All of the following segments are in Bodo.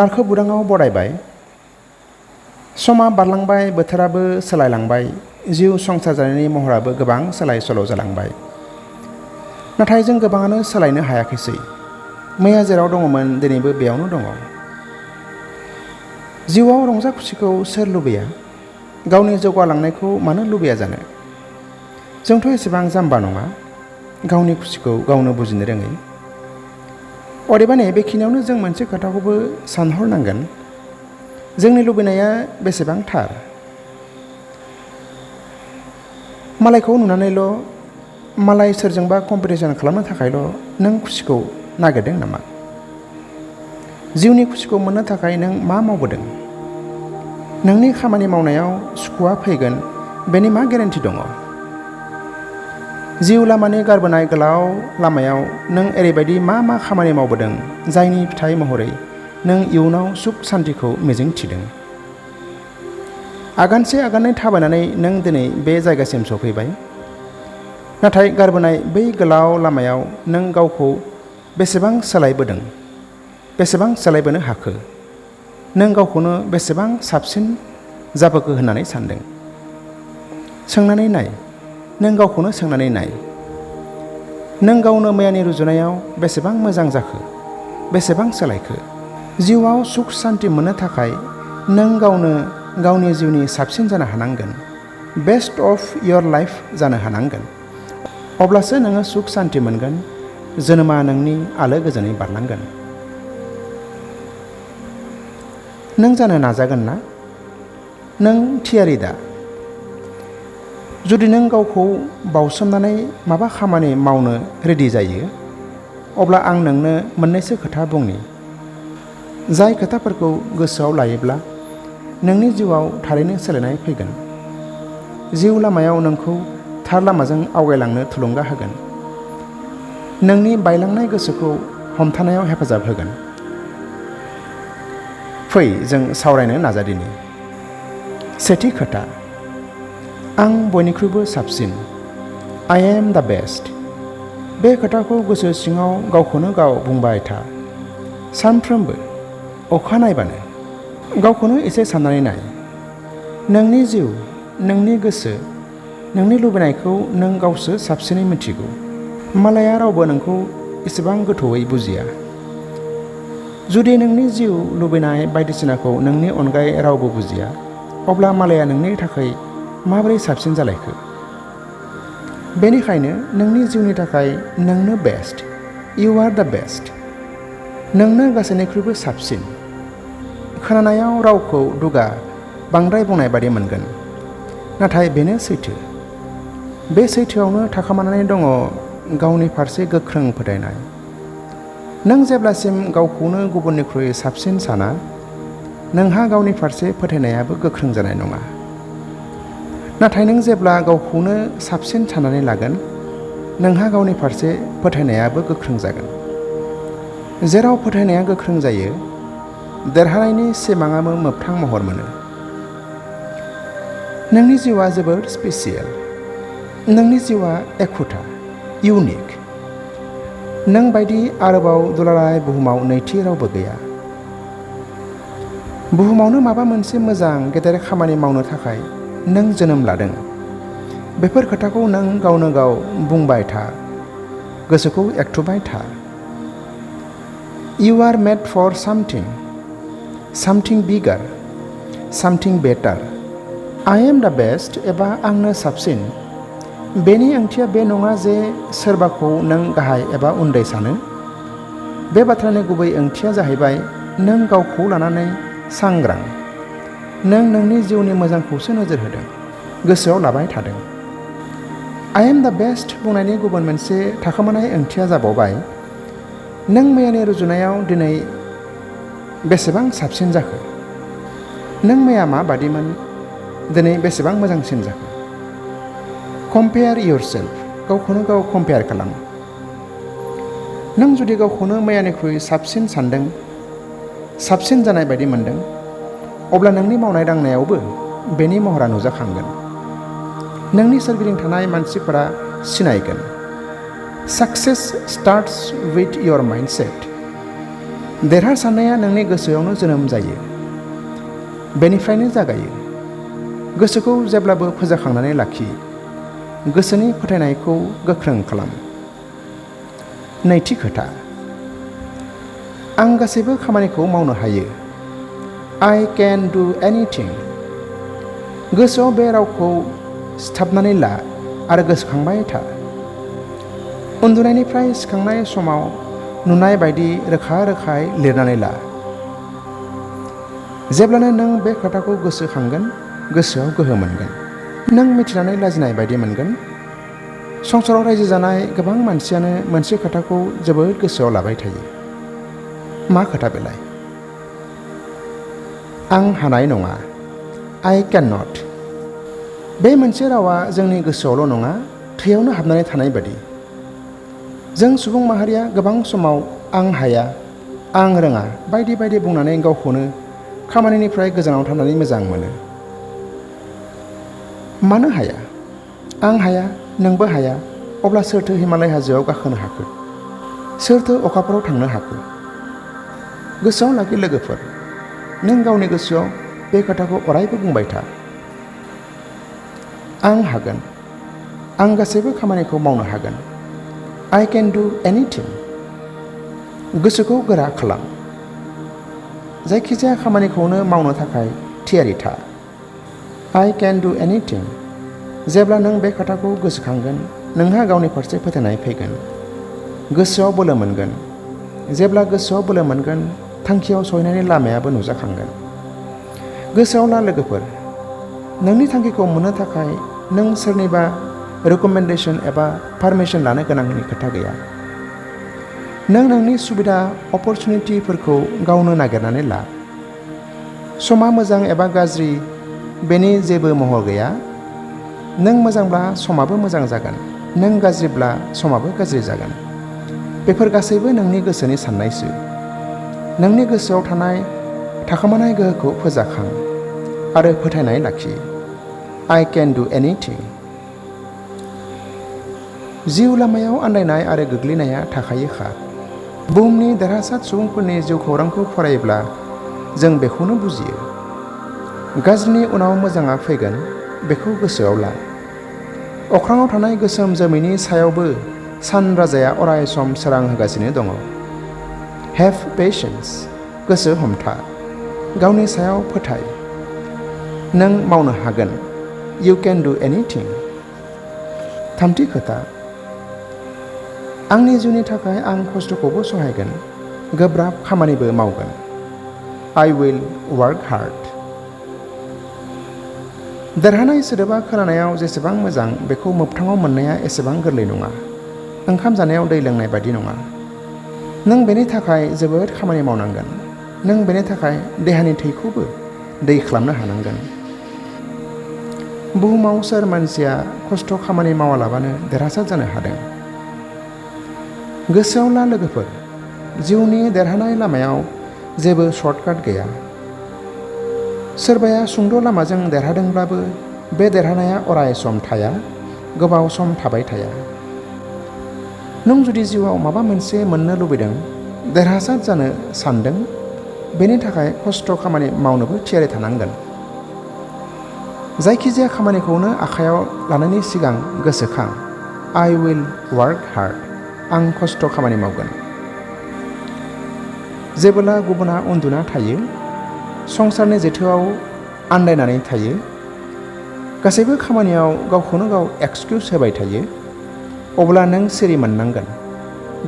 आरखो बुदाङाव बरायबाय। समा बारलांबाय, बोथोराबो सोलायलांबाय, जिउ संसार जानायनि महराबो गोबां सोलाय सोल' जालांबाय। नाथाय जों गोबाङानो सोलायनो हायाखैसै। मैया जेराव दङमोन दिनैबो बेयावनो दङ। जिउआव रंजा खुसिखौ सोर लुबैया? गावनि जौगालांनायखौ मानो लुबैया जानो? जोंथ' एसेबां जाम्बा नङा, गावनि खुसिखौ गावनो बुजिनो रोङै। अदेबानि बेखिनियावनो जों मोनसे खोथाखौबो सानहरनांगोन, जोंनि लुबैनाया बेसेबां थार। मालायखौ नुनानैल', मालाय सोरजोंबा कम्पिटिसन खालामनो थाखायल' नों खुसिखौ नागिरदों नामा? जिउनि खुसिखौ मोननो थाखाय नों मा मावबोदों? नोंनि खामानि मावनायाव सुखुआ फैगोन बेनि मा गेरेन्टि दङ? जिउ लामानि गारबोनाय गोलाव लामायाव नों ओरैबायदि मा खामानि मावबोदों जायनि फिथाइ महरै नों इयुनाव सुख सान्तिखौ मिजिं थिदों? आगानसे आगाननै थाबायनानै नों दिनै बे जायगासिम सफैबाय। नाथाय गारबोनाय बै गोलाव लामायाव नों गावखौ बेसेबां सोलायबोदों, बेसेबां सोलायबोनो हाखो? नों गावखौनो बेसेबां साबसिन जाबोखो होननानै सानदों? सोंनानै नाय, नों गावखौनो सोंनानै नाय। नों गावनो मैयानि रुजुनायाव बेसेबां मोजां जाखो, बेसेबां सोलायखो? जिउआव सुख सान्ति मोननो थाखाय नों गावनो गावनि जिउनि साबसिन जानो हानांगोन, बेस्ट अफ योर लाइफ जानो हानांगोन। अब्लासो नोङो सुख सान्ति मोनगोन, जोनोमा नोंनि आलो गोजोनै बारलांगोन। नों जानो नाजागोन ना? नों थियारि दा? जुदि नों गावखौ बावसोमनानै माबा खामानि मावनो रेडि जायो, अब्ला आं नोंनो मोननैसो खोथा बुंनि, जाय खोथाफोरखौ गोसोआव लायोब्ला नोंनि जिउआव थारैनो सोलायनाय फैगोन। जिउ लामायाव नोंखौ थार लामाजों आवगायलांनो थुलुंगा होगोन, नोंनि बायलांनाय गोसोखौ हमथानायाव हेफाजाब होगोन। फै जों सावरायनो नाजादिनि। सेथि खोथा, आं बयनिख्रुइबो साबसिन। आइ एम दा बेस्ट। बे खोथाखौ गोसो सिङाव गावखौनो गाव बुंबाय था, सानफ्रोमबो, अखा नायबानो। गावखौनो एसे साननानै नाय। नोंनि जिउ, नोंनि गोसो, नोंनि लुबैनायखौ नों गावसो साबसिनै मिथिगौ। मालाया रावबो नोंखौ एसेबां गोथौयै बुजिया। जुदि नोंनि जिउ लुबैनाय बायदिसिनाखौ नोंनि अनगायै रावबो बुजिया, अब्ला मालाया नोंनि थाखाय माबोरै साबसिन जालायखो? बेनिखायनो नोंनि जिउनि थाखाय नोंनो बेस्ट। इउ आर दा बेस्ट। नोंनो गासैनिख्रुइबो साबसिन। खोनानायाव रावखौ दुगा बांद्राय बुंनाय बादि मोनगोन, नाथाय बेनो सैथो। बे सैथोआवनो थाखोमानानै दङ गावनि फारसे गोख्रों फोथायनाय। नों जेब्लासिम गावखौनो गुबुननिख्रुइ साबसिन साना, नोंहा गावनि फारसे फोथायनायाबो गोख्रों जानाय नङा। नाथाय नों जेब्ला गावखौनो साबसिन साननानै लागोन, नोंहा गावनि फारसे फोथायनायाबो गोख्रों जागोन। जेराव फोथायनाया गोख्रों जायो, देरहानायनि सिमाङाबो मोगथां महर मोनो। नोंनि जिउआ जोबोद स्पेसियेल। नोंनि जिउआ एखुथा, इउनिक। नों बायदि आरोबाव दुलाराय बुहुमाव नैथि रावबो गैया। बुहुमावनो माबा मोनसे मोजां गेदेर खामानि मावनो थाखाय नों जोनोम लादों। बेफोर खोथाखौ नों गावनो गाव बुंबाय था, गोसोखौ एकथुबाय था। इउ आर मेड फर सामथिं बिगार, सामथिं बेटार। आइ एम दा बेस्ट एबा आंनो साबसिन, बेनि ओंथिया बे नङा जे सोरबाखौ नों गाहाय एबा उन्दै सानो। बे बाथ्रानि गुबै ओंथिया जाहैबाय नों गावखौ लानानै सांग्रां। नों नोंनि जिउनि मोजांखौसो नोजोर होदों, गोसोआव लाबाय थादों। आइ एम दा बेस्ट बुंनायनि गुबुन मोनसे थाखोमानाय ओंथिया जाबावबाय, नों मैयानि रुजुनायाव दिनै बेसेबां साबसिन जाखो? नों मैया माबादिमोन, दिनै बेसेबां मोजांसिन जाखो? कम्पेयार इउरसेल्फ। गावखौनो गाव कम्पेयार खालाम। नों जुदि गावखौनो मैयानिख्रुइ साबसिन सानदों, साबसिन जानाय बायदि मोनदों, अब्ला नोंनि मावनाय दांनायावबो बेनि महरा नुजाखांगोन। नोंनि सोरगिदिं थानाय मानसिफोरा सिनायगोन। Success starts with your mindset. देरहासारनाया नोंनि गोसोआवनो जोनोम जायो, बेनिफ्रायनो जागायो। गोसोखौ जेब्लाबो फोजाखांनानै लाखि, गोसोनि फोथायनायखौ गोख्रों खालाम। नैथि खोथा, आं गासैबो खामानिखौ मावनो हायो। I can do anything। गोसोआव बे रावखौ सिथाबनानै ला आरो गोसोखांबाय था। उन्दुनायनिफ्राय सिखांनाय समाव नुनाय बायदि रोखा रोखायै लिरनानै ला। जेब्लानो नों बे खोथाखौ गोसोखांगोन, गोसोआव गोहो मोनगोन। नों मिथिनानै लाजिनाय बायदि मोनगोन। संसाराव रायजो जानाय गोबां मानसियानो मोनसे खोथाखौ जोबोद गोसोआव लाबाय थायो। मा खोथा बेलाय? आं हानाय नङा। I cannot। बे मोनसे रावा जोंनि गोसोआवल' नङा, थैयावनो हाबनानै थानाय बादि। जों सुबुं माहारिया गोबां समाव आं हाया, आं रोङा बायदि बायदि बुंनानै गावखौनो खामानिनिफ्राय गोजानाव थानानै मोजां मोनो। मानो हाया? आं हाया, नोंबो हाया, अब्ला सोरथो हिमालय हाजोआव गाखोनो हाखो? सोरथो अखाफोराव थांनो हाखो? गोसोआव लाखि लोगोफोर, नों गावनि गोसोआव बे खोथाखौ अरायबो बुंबाय था। आं हागोन। आं गासैबो खामानिखौ मावनो हागोन। I can do anything। गोसोखौ गोरा खालाम। जायखिजाया खामानिखौनो मावनो थाखाय थियारि था। I can do anything। जेब्ला नों बे खोथाखौ गोसोखांगोन, नोंहा गावनि फारसे फोथायनाय फैगोन। गोसोआव बोलो मोनगोन। जेब्ला गोसोआव बोलो मोनगोन, थांखियाव सहैनायनि लामायाबो नुजाखांगोन। गोसोआव ला लोगोफोर, नोंनि थांखिखौ मोननो थाखाय नों सोरनिबा रेकमेन्डेसन एबा पारमिसन लानो गोनांनि खोथा गैया। नों नोंनि सुबिदा अपरचुनिटिफोरखौ गावनो नागिरनानै ला। समा मोजां एबा गाज्रि बेनि जेबो महर गैया। नों मोजांब्ला समाबो मोजां जागोन, नों गाज्रिब्ला समाबो गाज्रि जागोन। बेफोर गासैबो नोंनि गोसोनि साननायसो। नोंनि गोसोआव थानाय थाखोमानाय गोहोखौ फोजाखां आरो फोथायनाय लाखि। I can do anything। जिउ लामायाव आन्दायनाय आरो गोग्लैनाया थाखायोखा। बुहुमनि देरहासार सुबुंफोरनि जिउ खौरांखौ फरायोब्ला जों बेखौनो बुजियो। गाज्रिनि उनाव मोजाङा फैगोन, बेखौ गोसोआव ला। अख्राङाव थानाय गोसोम जोमैनि सायावबो सान राजाया अराय सम सोरां होगासिनो दङ। Have patience. गोसो हमथा। गावनि सायाव फोथाय। नों मावनो हागोन। You can do anything। थामथि खोथा, आंनि जिउनि थाखाय आं खस्थ'खौबो सहायगोन, गोब्राब खामानिबो मावगोन। I will work hard। देरहानाय सोदोबा खोनानायाव जेसेबां मोजां, बेखौ मोगथाङाव मोननाया एसेबां गोरलै नङा। ओंखाम जानायाव दै लोंनाय बायदि नङा। नों बेनि थाखाय जोबोद खामानि मावनांगोन। नों बेनि थाखाय देहानि थैखौबो दै खालामनो हानांगोन। बुहुमाव सोर मानसिया खस्थ' खामानि मावालाबानो देरहासार जानो हादों? गोसोआव ला लोगोफोर, जिउनि देरहानाय लामायाव जेबो सर्टकाट गैया। सोरबाया सुंद' लामाजों देरहादोंब्लाबो बे देरहानाया अराय सम थाया, गोबाव सम थाबाय थाया। नों जुदि जिउआव माबा मोनसे मोननो लुबैदों, देरहासार जानो सानदों, बेनि थाखाय खस्थ' खामानि मावनोबो थियारि थानांगोन। जायखिजाया खामानिखौनो आखायाव लानायनि सिगां गोसोखां, I will work hard। आं खस्थ' खामानि मावगोन। जेब्ला गुबुना उन्दुना थायो, संसारनि जेथोआव आन्दायनानै थायो, गासैबो खामानियाव गावखौनो गाव एक्सकिउज होबाय थायो, अब्ला नों सिरि मोननांगोन।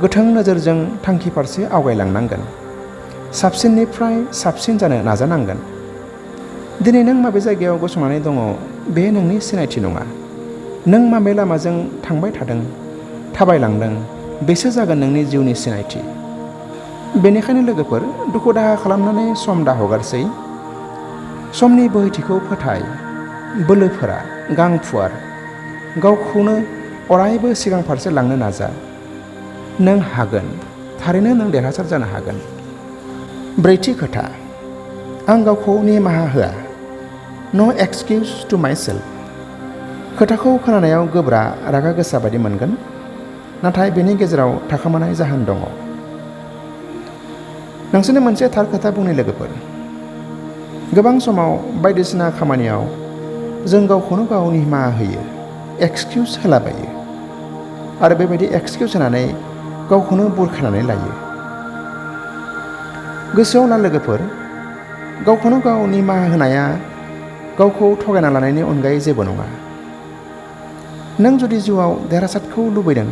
गोथों नोजोरजों थांखि फारसे आवगायलांनांगोन। साबसिननिफ्राय साबसिन जानो नाजानांगोन। दिनै नों माबे जायगायाव गसंनानै दङ, बे नोंनि सिनायथि नङा। नों माबे लामाजों थांबाय थादों, थाबायलांदों, बेसो जागोन नोंनि जिउनि सिनायथि। बेनिखायनो लोगोफोर, दुखु दाहा खालामनानै सम दाहगारसै। समनि बोहैथिखौ फोथाय, बोलोफोरा गां फुवार, गावखौनो अरायबो सिगां फारसे लांनो नाजा। नों हागोन, थारैनो नों देरहासार जानो हागोन। ब्रैथि खोथा, आं गावखौ निमाहा होआ। नो एक्सकिउज टु माइसेल्फ। खोथाखौ खोनानायाव गोब्रा, रागा गोसा बायदि मोनगोन, नाथाय बेनि गेजेराव थाखोमानाय जाहोन दङ। नोंसोरनो मोनसे थार खोथा बुंनाय लोगोफोर, गोबां समाव बायदिसिना खामानियाव जों गावखौनो गाव निमाहा होयो, एक्सकिउज होलाबायो आरो बेबायदि एक्सकिउज होनानै गावखौनो बुरखायनानै लायो। गोसोआव ला लोगोफोर, गावखौनो गाव निमाहा होनाया गावखौ थगायना लानायनि अनगायै जेबो नङा। नों जुदि जिउआव देरहासारखौ लुबैदों,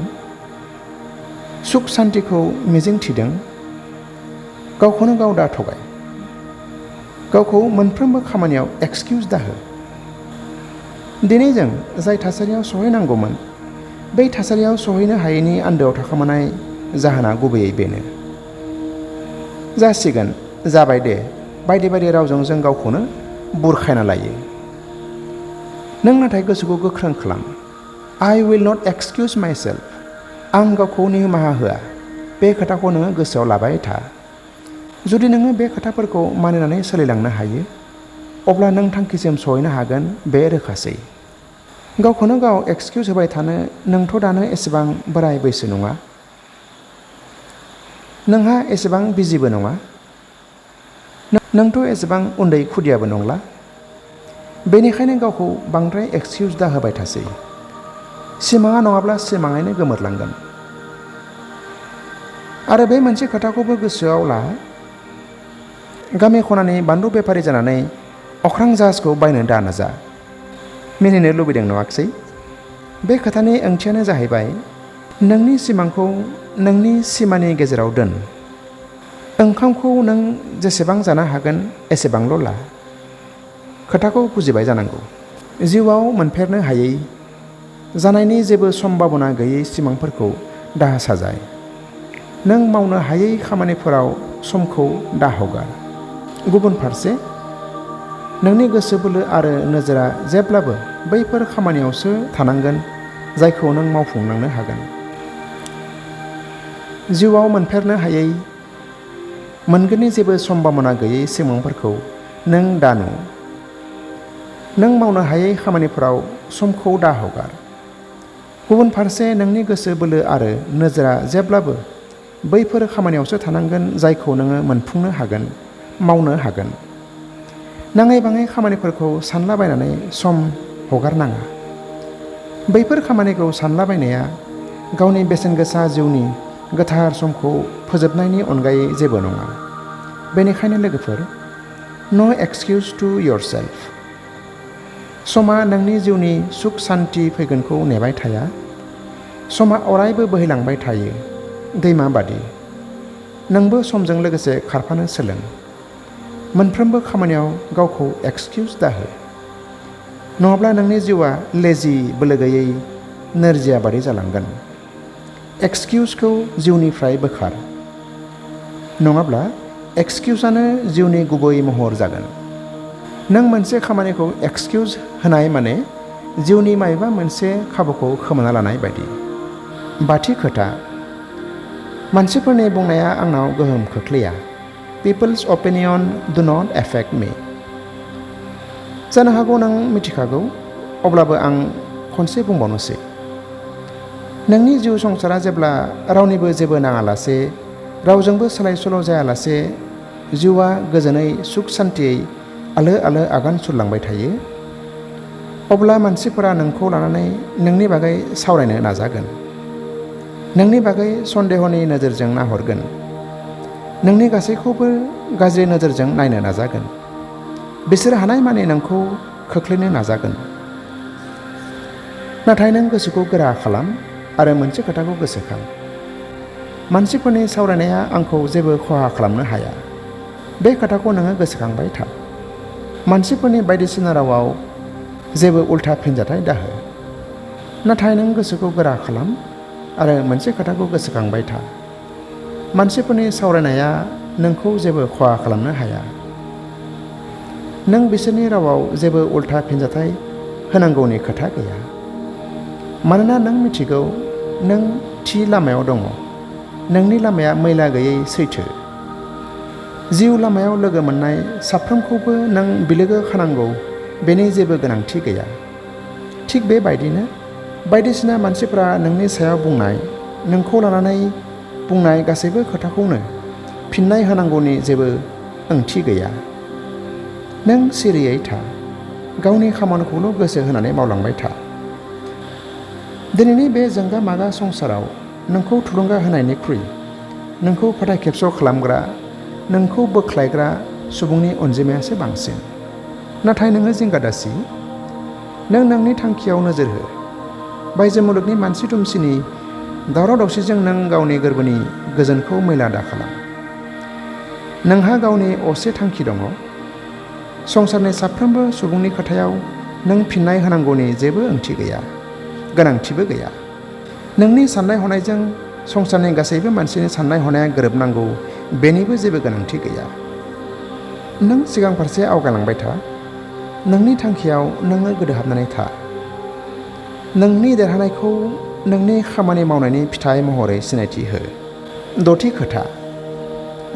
सुख सान्तिखौ मिजिं थिदों, गावखौनो गाव दा थगाय। गावखौ मोनफ्रोमबो खामानियाव एक्सकिउज दाहो। दिनै जों जाय थासारियाव सहैनांगौमोन, बै थासारियाव सहैनो हायैनि आन्दोआव थाखोमानाय जाहोना गुबैयै बेनो। जासिगोन, जाबाय दे बायदि बायदि रावजों जों गावखौनो बुरखायना लायो। नों नाथाय गोसोखौ गोख्रों खालाम। I will not excuse myself। आं गावखौ निमाहा होआ। बे खोथाखौ नोङो गोसोआव लाबाय था। जुदि नोङो बे खोथाफोरखौ मानिनानै सोलिलांनो हायो, अब्ला नों थांखिसिम सहैनो हागोन, बे रोखासै। गावखौनो गाव एक्सकिउज होबाय थानो नोंथ' दानो एसेबां बोराय बैसो नङा। नोंहा एसेबां बिजिबो नङा। नोंथ' एसेबां उन्दै खुदियाबो नंला। बेनिखायनो गावखौ बांद्राय एक्सकिउज दाहोबाय थासै। सिमाङा नङाब्ला सिमाङैनो गोमोरलांगोन। आरो बे मोनसे खोथाखौबो गोसोआव ला, गामि खनानि बानलु बेफारि जानानै अख्रां जाहाजखौ बायनो दा नाजा। मिनिनो लुबैदों नङाखिसै? बे खोथानि ओंथियानो जाहैबाय, नोंनि सिमांखौ नोंनि सिमानि गेजेराव दोन। ओंखामखौ नों जेसेबां जानो हागोन एसेबांल' ला। खोथाखौ बुजिबाय जानांगौ। जिउआव मोनफेरनो हायै, जानायनि जेबो सम्भाबना गैयै सिमांफोरखौ दा साजाय। नों मावनो हायै खामानिफोराव समखौ दा हगार। गुबुन फारसे, नोंनि गोसो बोलो आरो नोजोरा जेब्लाबो बैफोर खामानियावसो थानांगोन जायखौ नों मावफुंलांनो हागोन। जिउआव मोनफेरनो हायै, मोनगोननि जेबो सम्भाबना गैयै सिमांफोरखौ नों दा नु। नों मावनो हायै खामानिफोराव समखौ दा हगार। गुबुन फारसे, नोंनि गोसो बोलो आरो नोजोरा जेब्लाबो बैफोर खामानियावसो थानांगोन जायखौ नोङो मोनफुंनो हागोन, मावनो हागोन। नाङै बाङै खामानिफोरखौ सानलाबायनानै सम हगारनाङा। बैफोर खामानिखौ सानलाबायनाया गावनि बेसेन गोसा जिउनि गोथार समखौ फोजोबनायनि अनगायै जेबो नङा। बेनिखायनो लोगोफोर, नो एक्सकिउज टु योरसेल्फ। समा नोंनि जिउनि सुख सान्ति फैगोनखौ नेबाय थाया। समा अरायबो बोहैलांबाय थायो, दैमा बादि। नोंबो समजों लोगोसे खारफानो सोलों। मोनफ्रोमबो खामानियाव गावखौ एक्सकिउज दाहो। नङाब्ला नोंनि जिउआ लेजि, बोलो गैयै, नोरजिया बादि जालांगोन। एक्सकिउजखौ जिउनिफ्राय बोखार। नङाब्ला एक्सकिउजआनो जिउनि गुबै महर जागोन। नों मोनसे खामानिखौ एक्सकिउज होनाय माने जिउनि माबेबा मोनसे खाबुखौ खोमाना लानाय बायदि। बाथि खोथा, मानसिफोरनि बुंनाया आंनाव गोहोम खोख्लैया। People's opinion do not affect me। जानो हागौ नों मिथिखागौ, अब्लाबो आं खनसे बुंबावनोसै। नोंनि जिउ संसारा जेब्ला रावनिबो जेबो नाङालासे, रावजोंबो सोलाय सोल' जायालासे जिउआ गोजोनै सुख सान्तियै आलो आलो आगान सुरलांबाय थायो, अब्ला मानसिफोरा नोंखौ लानानै नोंनि बागै सावरायनो नाजागोन। नोंनि बागै सन्देहनि नोजोरजों नाहरगोन। नोंनि गासैखौबो गाज्रि नोजोरजों नायनो नाजागोन। बिसोर हानायमानि नोंखौ खोख्लैनो नाजागोन। नाथाय नों गोसोखौ गोरा खालाम आरो मोनसे खोथाखौ गोसोखां। मानसिफोरनि सावरायनाया आंखौ जेबो खहा खालामनो हाया। बे खोथाखौ नोङो गोसोखांबाय था। मानसिफोरनि बायदिसिना रावाव जेबो उल्था फिनजाथाय दाहो। नाथाय नों गोसोखौ गोरा खालाम आरो मोनसे खोथाखौ गोसोखांबाय था। मानसिफोरनि सावरायनाया नोंखौ जेबो खहा खालामनो हाया। नों बिसोरनि रावाव जेबो उल्था फिनजाथाय होनांगौनि खोथा गैया। मानोना नों मिथिगौ नों थि लामायाव दङ। नोंनि लामाया मैला गैयै सैथो। जिउ लामायाव लोगो मोननाय साफ्रोमखौबो नों बिलोगो खानांगौ, बेनि जेबो गोनांथि गैया। थिग बेबायदिनो बायदिसिना मानसिफोरा नोंनि सायाव बुंनाय, नोंखौ लानानै बुंनाय गासैबो खोथाखौनो फिननाय होनांगौनि जेबो ओंथि गैया। नों सिरियै था, गावनि खामानिखौल' गोसो होनानै मावलांबाय था। दिनैनि बे जोंगा मागा संसाराव नोंखौ थुलुंगा होनायनिख्रुइ नोंखौ फोथाय खेबस' खालामग्रा, नोंखौ बोख्लायग्रा सुबुंनि अनजिमायासो बांसिन। नाथाय नोङो जिंगादासि, नों नोंनि थांखियाव नोजोर हो। बायजो मुलुगनि मानसि दुमसिनि दावराव दावसिजों नों गावनि गोरबोनि गोजोनखौ मैला दाखालाम। नोंहा गावनि असे थांखि दङ। संसारनि साफ्रोमबो सुबुंनि खोथायाव नों फिननाय होनांगौनि जेबो ओंथि गैया, गोनांथिबो गैया। नोंनि साननाय हनायजों संसारनि गासैबो मानसिनि साननाय हनाया गोरोबनांगौ, बेनिबो जेबो गोनांथि गैया। नों सिगां फारसे आवगायलांबाय था। नोंनि थांखियाव नोङो गोदोहाबनानै था। नोंनि देरहानायखौ नोंनि खामानि मावनायनि फिथाइ महरै सिनायथि हो। द'थि खोथा,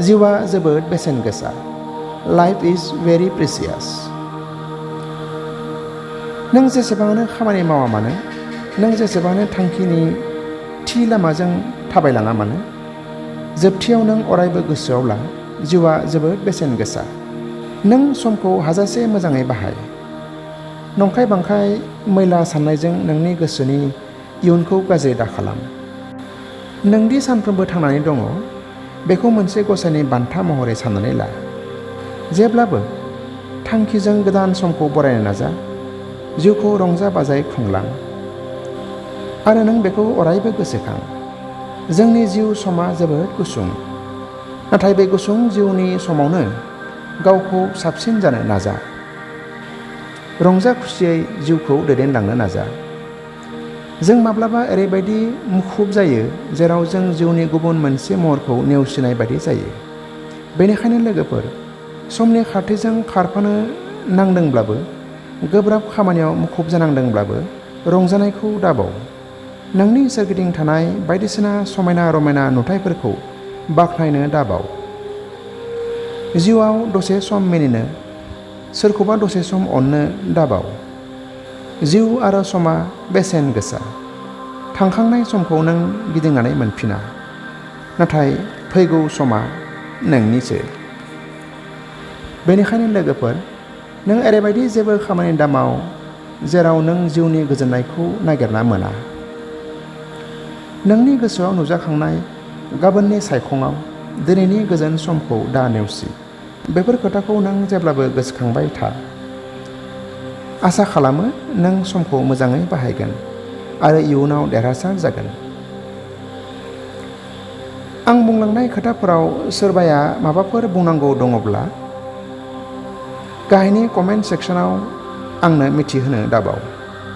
जिउआ जोबोद बेसेन गोसा। लाइफ इज भेरि प्रिसियास। नों जेसेबांनो खामानि मावा मानो, नों जेसेबांनो थांखिनि थि लामाजों थाबायलाङा मानो, जोबथियाव नों अरायबो गोसोआव ला, जिउआ जोबोद बेसेन गोसा। नों समखौ हाजासे मोजाङै बाहाय। नंखाय बांखाय मैला साननायजों नोंनि गोसोनि इयुनखौ गाज्रि दाखालाम। नोंदि सानफ्रोमबो थांनानै दङ, बेखौ मोनसे गसाइनि बान्था महरै साननानै ला। जेब्लाबो थांखिजों गोदान समखौ बरायनो नाजा। जिउखौ रंजा बाजायै खुंलां आरो नों बेखौ अरायबो गोसोखां। जोंनि जिउ समा जोबोद गुसुं, नाथाय बे गुसुं जिउनि समावनो गावखौ साबसिन जानो नाजा। रंजा खुसियै जिउखौ दैदेनलांनो नाजा। जों माब्लाबा ओरैबायदि मुखुब जायो जेराव जों जिउनि गुबुन मोनसे महरखौ नेवसिनाय बायदि जायो। बेनिखायनो लोगोफोर, समनि खारथाइजों खारफानो नांदोंब्लाबो, गोब्राब खामानियाव मुखुब जानांदोंब्लाबो रंजानायखौ दाबाव। नोंनि सोरगिदिं थानाय बायदिसिना समायना रमायना नुथायफोरखौ बाख्नायनो दाबाव। जिउआव दसे सम मिनिनो, सोरखौबा दसे सम अननो दाबाव। जिउ आरो समा बेसेन गोसा। थांखांनाय समखौ नों गिदिंनानै मोनफिना, नाथाय फैगौ समा नोंनिसो। बेनिखायनो लोगोफोर, नों ओरैबायदि जेबो खामानि दामाव जेराव नों जिउनि गोजोननायखौ नागिरना मोना। नोंनि गोसोआव नुजाखांनाय गाबोननि सायखङाव दिनैनि गोजोन समखौ दा नेवसि। बेफोर खोथाखौ नों जेब्लाबो गोसोखांबाय था। आसा खालामो नों समखौ मोजाङै बाहायगोन आरो इयुनाव देरहासार जागोन। आं बुंलांनाय खोथाफोराव सोरबाया माबाफोर बुंनांगौ दङब्ला गाहायनि कमेन्ट सेक्सनाव आंनो मिथिहोनो दाबाव।